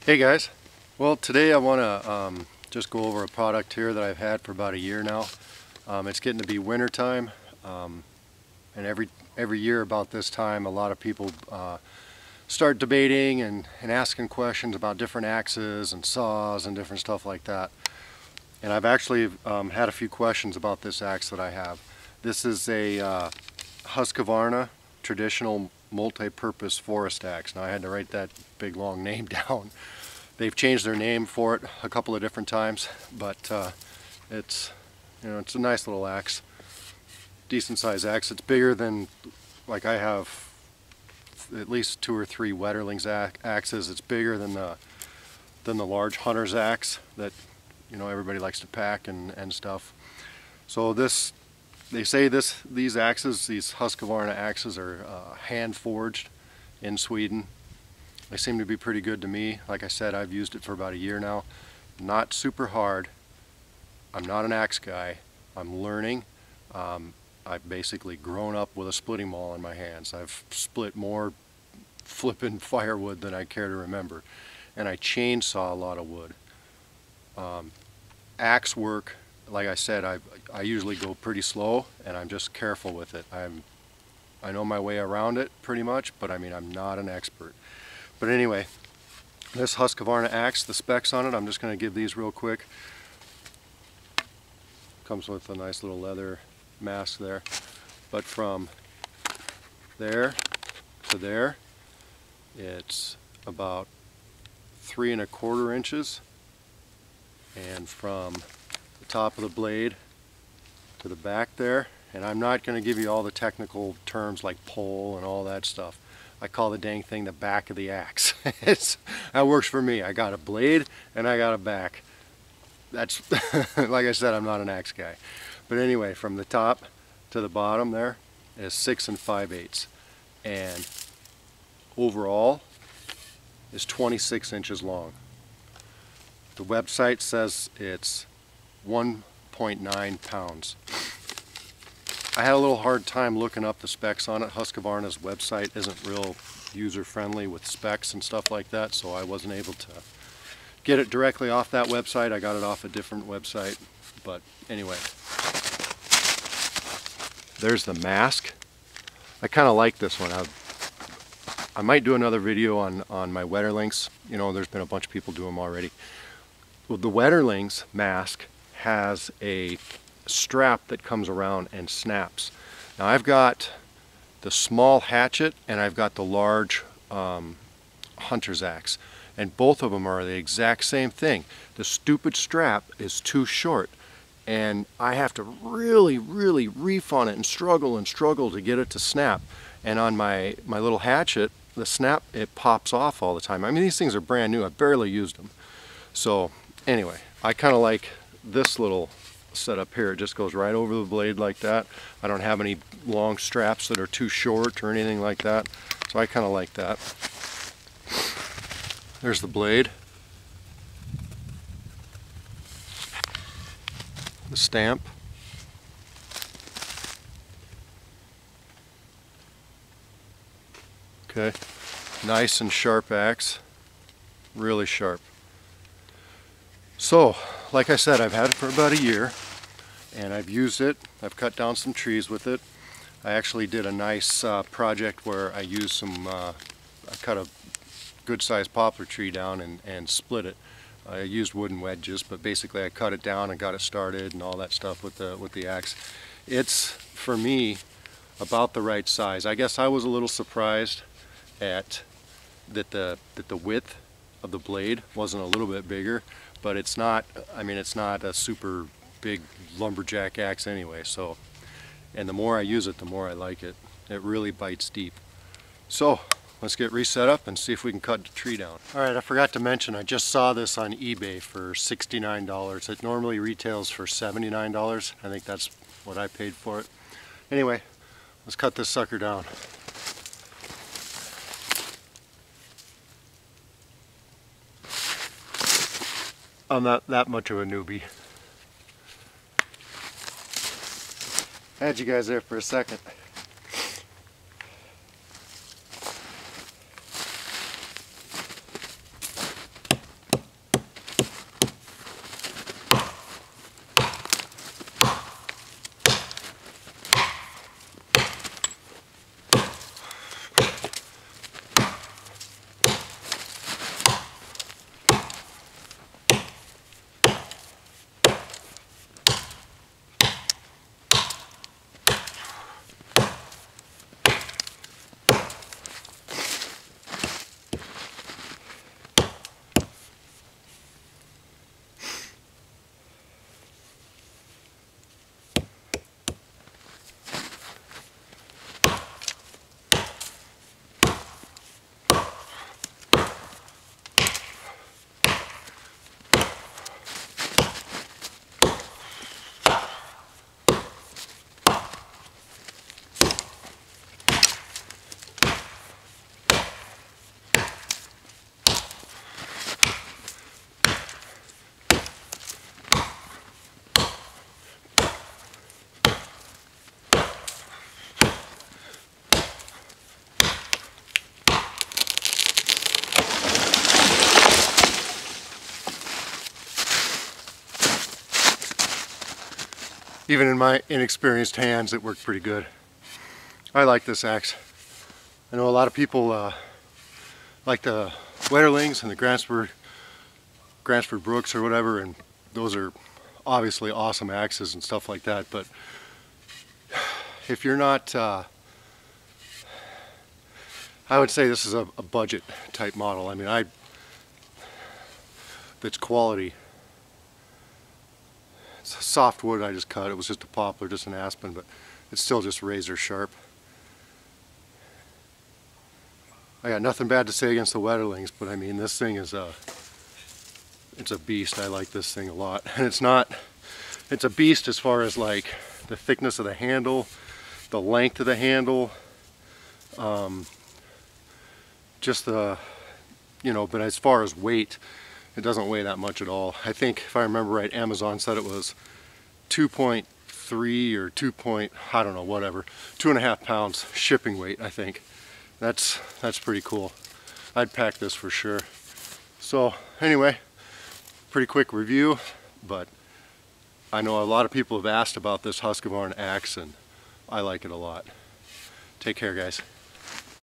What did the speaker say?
Hey guys, well today I want to just go over a product here that I've had for about a year now. It's getting to be winter time, and every year about this time a lot of people start debating and asking questions about different axes and saws and different stuff like that. And I've actually had a few questions about this axe that I have. This is a Husqvarna traditional multi-purpose forest axe. Now I had to write that big long name down. They've changed their name for it a couple of different times, but it's a nice little axe, decent size axe. It's bigger than, like, I have at least 2 or 3 Wetterlings axes. It's bigger than the large hunter's axe that everybody likes to pack and stuff. So they say these axes, these Husqvarna axes, are hand forged in Sweden. They seem to be pretty good to me. Like I said, I've used it for about a year now. Not super hard. I'm not an axe guy. I'm learning. I've basically grown up with a splitting maul in my hands. I've split more flipping firewood than I care to remember. And I chainsaw a lot of wood. Axe work, like I said, I usually go pretty slow, and I'm just careful with it. I know my way around it pretty much, but I mean, I'm not an expert. But anyway, this Husqvarna axe, the specs on it, I'm just going to give these real quick. Comes with a nice little leather mask there. But from there to there, it's about 3 1/4 inches. And from the top of the blade to the back there, and I'm not going to give you all the technical terms like pole and all that stuff. I call the dang thing the back of the axe. That works for me. I got a blade and I got a back. That's like I said, I'm not an axe guy. But anyway, from the top to the bottom there is 6 5/8, and overall is 26 inches long. The website says it's 1.9 pounds. I had a little hard time looking up the specs on it. Husqvarna's website isn't real user-friendly with specs and stuff like that, so I wasn't able to get it directly off that website. I got it off a different website. But anyway, there's the mask. I kind of like this one. I might do another video on my Wetterlings. There's been a bunch of people do them already. Well, the Wetterlings mask has a strap that comes around and snaps. Now I've got the small hatchet and I've got the large hunter's axe, and both of them are the exact same thing. The stupid strap is too short, and I have to really reef on it and struggle to get it to snap. And on my little hatchet, the snap, it pops off all the time. I mean, these things are brand new. I barely used them. So anyway, I kind of like this little setup here. It just goes right over the blade like that. I don't have any long straps that are too short or anything like that, so I kind of like that. There's the blade, the stamp, okay, nice and sharp axe, really sharp. So like I said, I've had it for about a year, and I've used it. I've cut down some trees with it. I actually did a nice project where I used some, I cut a good sized poplar tree down and split it. I used wooden wedges, but basically I cut it down and got it started and all that stuff with the axe. It's, for me, about the right size. I guess I was a little surprised at that the width of the blade wasn't a little bit bigger, but it's not, I mean, it's not a super big lumberjack axe anyway. So, and the more I use it, the more I like it. It really bites deep. So let's get reset up and see if we can cut the tree down. Alright, I forgot to mention, I just saw this on eBay for $69. It normally retails for $79. I think that's what I paid for it. Anyway, let's cut this sucker down. I'm not that much of a newbie. I had you guys there for a second. even in my inexperienced hands, it worked pretty good. I like this axe. I know a lot of people like the Wetterlings and the Gransford Brooks or whatever, and those are obviously awesome axes and stuff like that, but if you're not, I would say this is a budget type model. I mean, that's quality. It's a soft wood I just cut. It was just a poplar, just an aspen, but it's still just razor sharp. I got nothing bad to say against the Wetterlings, but I mean, this thing is it's a beast. I like this thing a lot. And it's a beast as far as like the thickness of the handle, the length of the handle, just the, you know, but as far as weight, it doesn't weigh that much at all. I think, if I remember right, Amazon said it was 2.3 or 2 I don't know, whatever, 2.5 pounds shipping weight, I think. That's pretty cool. I'd pack this for sure. So anyway, pretty quick review, but I know a lot of people have asked about this Husqvarna axe, and I like it a lot. Take care, guys.